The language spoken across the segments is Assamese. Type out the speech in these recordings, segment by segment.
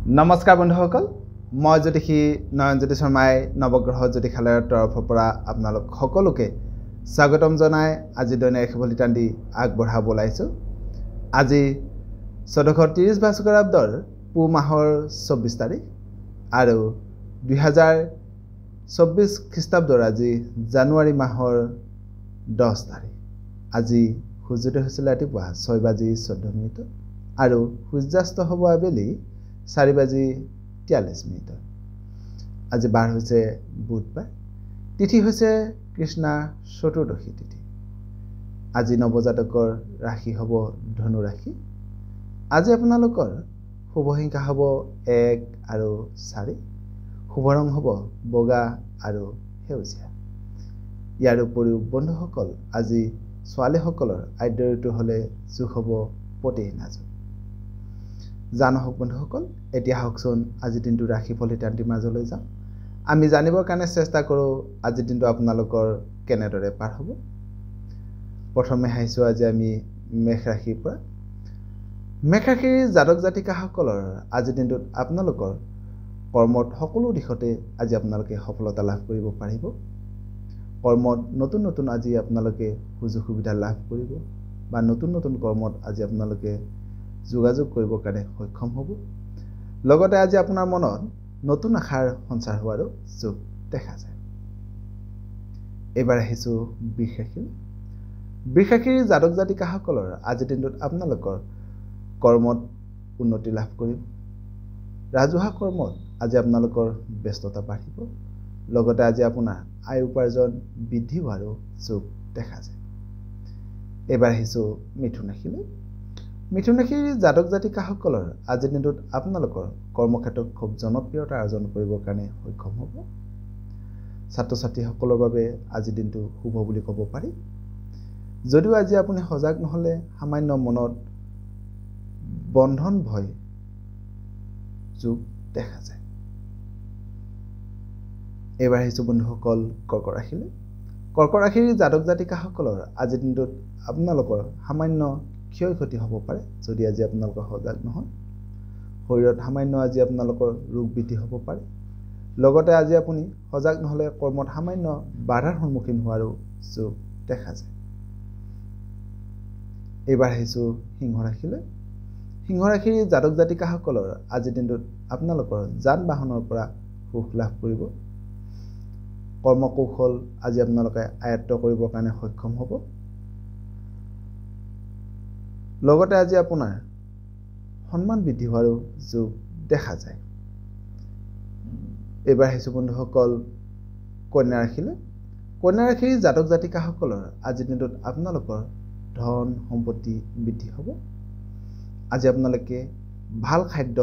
নমস্কাৰ বন্ধুসকল মই জ্যোতিষী নয়নজ্যোতি শৰ্মাই নৱগ্ৰহ জ্যোতিষালয়ৰ তৰফৰ পৰা আপোনালোক সকলোকে স্বাগতম জনাই আজি দৈনিক ৰাশিফল ইত্যাদি আগবঢ়াব ওলাইছোঁ। আজি 1430 ভাস্কৰাব্দৰ পুহ মাহৰ 24 তাৰিখ আৰু 2024 খ্ৰীষ্টাব্দৰ আজি জানুৱাৰী মাহৰ 10 তাৰিখ। আজি সূৰ্যোদয় হৈছিল ৰাতিপুৱা 6:14 আৰু সূৰ্যাস্ত হ'ব আবেলি 4:43। আজি বাৰ হৈছে বুধবাৰ, তিথি হৈছে কৃষ্ণা চতুৰ্দশী তিথি। আজি নৱজাতকৰ ৰাশি হ'ব ধনু ৰাশি। আজি আপোনালোকৰ শুভ সংখ্যা হ'ব 1 আৰু 4, শুভ ৰং হ'ব বগা আৰু সেউজীয়া। ইয়াৰ উপৰিও বন্ধুসকল আজি ছোৱালীসকলৰ আদ্য ঋতু হ'লে যোগ হ'ব প্ৰতিহিনা যোগ। জানক বন্ধুসকল, এতিয়া হওকচোন আজিৰ দিনটো ৰাশিফল ইত্যাদিৰ মাজলৈ যাওঁ। আমি জানিবৰ কাৰণে চেষ্টা কৰোঁ আজিৰ দিনটো আপোনালোকৰ কেনেদৰে পাৰ হ'ব। প্ৰথমে আহিছোঁ আজি আমি মেষ ৰাশিৰ পৰা। মেষ ৰাশিৰ জাতক জাতিকাসকলৰ আজিৰ দিনটোত আপোনালোকৰ কৰ্মত সকলো দিশতে আজি আপোনালোকে সফলতা লাভ কৰিব পাৰিব। কৰ্মত নতুন নতুন আজি আপোনালোকে সুযোগ সুবিধা লাভ কৰিব বা নতুন নতুন কৰ্মত আজি আপোনালোকে যোগাযোগ কৰিবৰ কাৰণে সক্ষম হ'ব। লগতে আজি আপোনাৰ মনত নতুন আশাৰ সঞ্চাৰ হোৱাৰো যোগ দেখা যায়। এইবাৰ আহিছোঁ বৃষ ৰাশিলৈ। বৃষ ৰাশিৰ জাতক জাতিকাসকলৰ আজিৰ দিনটোত আপোনালোকৰ কৰ্মত উন্নতি লাভ কৰিব। ৰাজহুৱা কৰ্মত আজি আপোনালোকৰ ব্যস্ততা বাঢ়িব। লগতে আজি আপোনাৰ আয় উপাৰ্জন বৃদ্ধি হোৱাৰো যোগ দেখা যায়। এইবাৰ আহিছোঁ মিথুন ৰাশিলৈ। মিথুন ৰাশিৰ জাতক জাতিকাসকলৰ আজিৰ দিনটোত আপোনালোকৰ কৰ্মক্ষেত্ৰত খুব জনপ্ৰিয়তা অৰ্জন কৰিবৰ কাৰণে সক্ষম হ'ব। ছাত্ৰ ছাত্ৰীসকলৰ বাবে আজিৰ দিনটো শুভ বুলি ক'ব পাৰি। যদিও আজি আপুনি সজাগ নহ'লে সামান্য মনত বন্ধন ভয় যোগ দেখা যায়। এইবাৰ আহিছোঁ বন্ধুসকল কৰ্কট ৰাশিলৈ। কৰ্কট ৰাশিৰ জাতক জাতিকাসকলৰ আজিৰ দিনটোত আপোনালোকৰ সামান্য ক্ষয় ক্ষতি হ'ব পাৰে যদি আজি আপোনালোকৰ সজাগ নহয়। শৰীৰত সামান্য আজি আপোনালোকৰ ৰোগ বৃদ্ধি হ'ব পাৰে। লগতে আজি আপুনি সজাগ নহ'লে কৰ্মত সামান্য বাধাৰ সন্মুখীন হোৱাৰো যোগ দেখা যায়। এইবাৰ আহিছোঁ সিংহ ৰাশিলৈ। সিংহ ৰাশিৰ জাতক জাতিকাসকলৰ আজিৰ দিনটোত আপোনালোকৰ যান বাহনৰ পৰা সুখ লাভ কৰিব। কৰ্মকৌশল আজি আপোনালোকে আয়ত্ব কৰিবৰ কাৰণে সক্ষম হ'ব। লগতে আজি আপোনাৰ সন্মান বৃদ্ধি হোৱাৰো যোগ দেখা যায়। এইবাৰ আহিছোঁ বন্ধুসকল কন্যা ৰাশিলৈ। কন্যা ৰাশিৰ জাতক জাতিকাসকলৰ আজিৰ দিনটোত আপোনালোকৰ ধন সম্পত্তি বৃদ্ধি হ'ব। আজি আপোনালোকে ভাল খাদ্য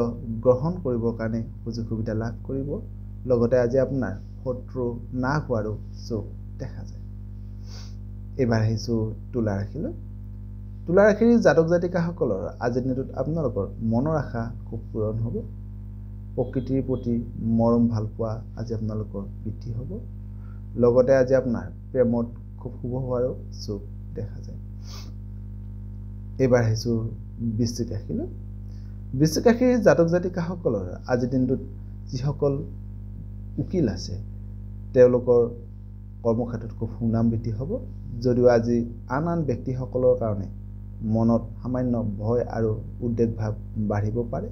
গ্ৰহণ কৰিবৰ কাৰণে সুযোগ সুবিধা লাভ কৰিব। লগতে আজি আপোনাৰ শত্ৰু নাশ হোৱাৰো যোগ দেখা যায়। এইবাৰ আহিছোঁ তুলা ৰাশিলৈ। তুলা ৰাশিৰ জাতক জাতিকাসকলৰ আজিৰ দিনটোত আপোনালোকৰ মনৰ আশা খুব পূৰণ হ'ব। প্ৰকৃতিৰ প্ৰতি মৰম ভাল পোৱা আজি আপোনালোকৰ বৃদ্ধি হ'ব। লগতে আজি আপোনাৰ প্ৰেমত খুব শুভ হোৱাৰো যোগ দেখা যায়। এইবাৰ আহিছোঁ বৃশ্চিক ৰাশিলৈ। বৃশ্চিক ৰাশিৰ জাতক জাতিকাসকলৰ আজিৰ দিনটোত যিসকল উকিল আছে তেওঁলোকৰ কৰ্মক্ষেত্ৰত খুব সুনাম বৃদ্ধি হ'ব। যদিও আজি আন আন ব্যক্তিসকলৰ কাৰণে মনত সামান্য ভয় আৰু উদ্বেগ ভাৱ বাঢ়িব পাৰে।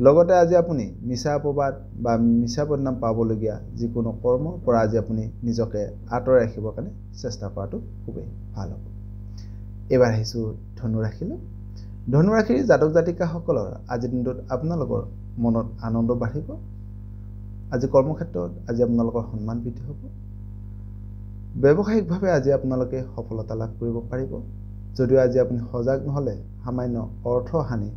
লগতে আজি আপুনি মিছা অপবাদ বা মিছা বদনাম পাবলগীয়া যিকোনো কৰ্মৰ পৰা আজি আপুনি নিজকে আঁতৰাই ৰাখিবৰ কাৰণে চেষ্টা কৰাটো খুবেই ভাল হ'ব। এইবাৰ আহিছোঁ ধনু ৰাশিলৈ। ধনু ৰাশিৰ জাতক জাতিকাসকলৰ আজিৰ দিনটোত আপোনালোকৰ মনত আনন্দ বাঢ়িব। আজি কৰ্মক্ষেত্ৰত আজি আপোনালোকৰ সন্মান বৃদ্ধি হ'ব। ব্যৱসায়িকভাৱে আজি আপোনালোকে সফলতা লাভ কৰিব পাৰিব। যদিও আজি আপুনি সজাগ নহ'লে সামান্য অৰ্থ হানি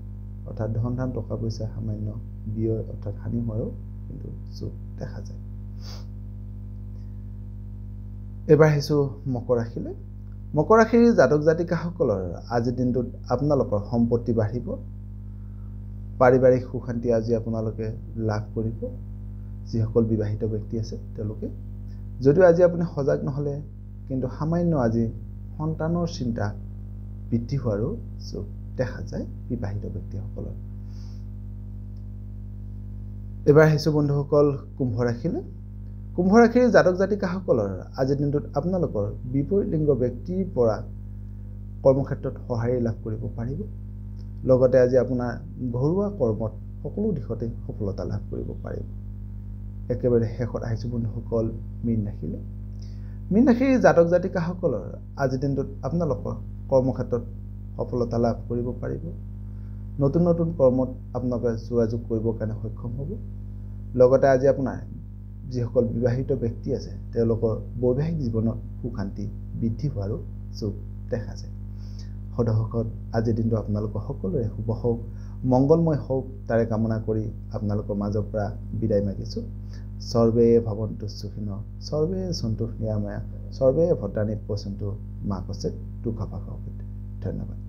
অৰ্থাৎ ধন ধান টকা পইচা সামান্য ব্যয় অৰ্থাৎ হানি হোৱাৰো কিন্তু যোগ দেখা যায়। এইবাৰ আহিছোঁ মকৰ ৰাশিলৈ। মকৰ ৰাশিৰ জাতক জাতিকাসকলৰ আজিৰ দিনটোত আপোনালোকৰ সম্পত্তি বাঢ়িব। পাৰিবাৰিক সুখ শান্তি আজি আপোনালোকে লাভ কৰিব। যিসকল বিবাহিত ব্যক্তি আছে তেওঁলোকে যদিও আজি আপুনি সজাগ নহ'লে কিন্তু সামান্য আজি সন্তানৰ চিন্তা বৃদ্ধি হোৱাৰো যোগ দেখা যায় বিবাহিত ব্যক্তিসকলৰ। এবাৰ আহিছোঁ বন্ধুসকল কুম্ভ ৰাশিলৈ। কুম্ভ ৰাশিৰ জাতক জাতিকাসকলৰ আজিৰ দিনটোত আপোনালোকৰ বিপৰীত লিংগৰ ব্যক্তিৰ পৰা কৰ্মক্ষেত্ৰত সঁহাৰি লাভ কৰিব পাৰিব। লগতে আজি আপোনাৰ ঘৰুৱা কৰ্মত সকলো দিশতে সফলতা লাভ কৰিব পাৰিব। একেবাৰে শেষত আহিছোঁ বন্ধুসকল মীন ৰাশিলৈ। মীন ৰাশিৰ জাতক জাতিকাসকলৰ আজিৰ দিনটোত আপোনালোকৰ কৰ্মক্ষেত্ৰত সফলতা লাভ কৰিব পাৰিব। নতুন নতুন কৰ্মত আপোনালোকে যোগাযোগ কৰিবৰ কাৰণে সক্ষম হ'ব। লগতে আজি আপোনাৰ যিসকল বিবাহিত ব্যক্তি আছে তেওঁলোকৰ বৈবাহিক জীৱনত সুখ শান্তি বৃদ্ধি হোৱাৰো যোগ দেখা যায়। সদস্যসকল আজিৰ দিনটো আপোনালোকৰ সকলোৰে শুভ হওক, মংগলময় হওক তাৰে কামনা কৰি আপোনালোকৰ মাজৰ পৰা বিদায় মাগিছোঁ। সৰ্বে ভৱন্তু সুখিনঃ, সৰ্বে সন্তু নিৰাময়া, সৰ্বে ভদ্ৰাণি পশ্যন্তু মা কশ্চিৎ দুঃখভাগ্ ভৱেৎ। ধন্যবাদ।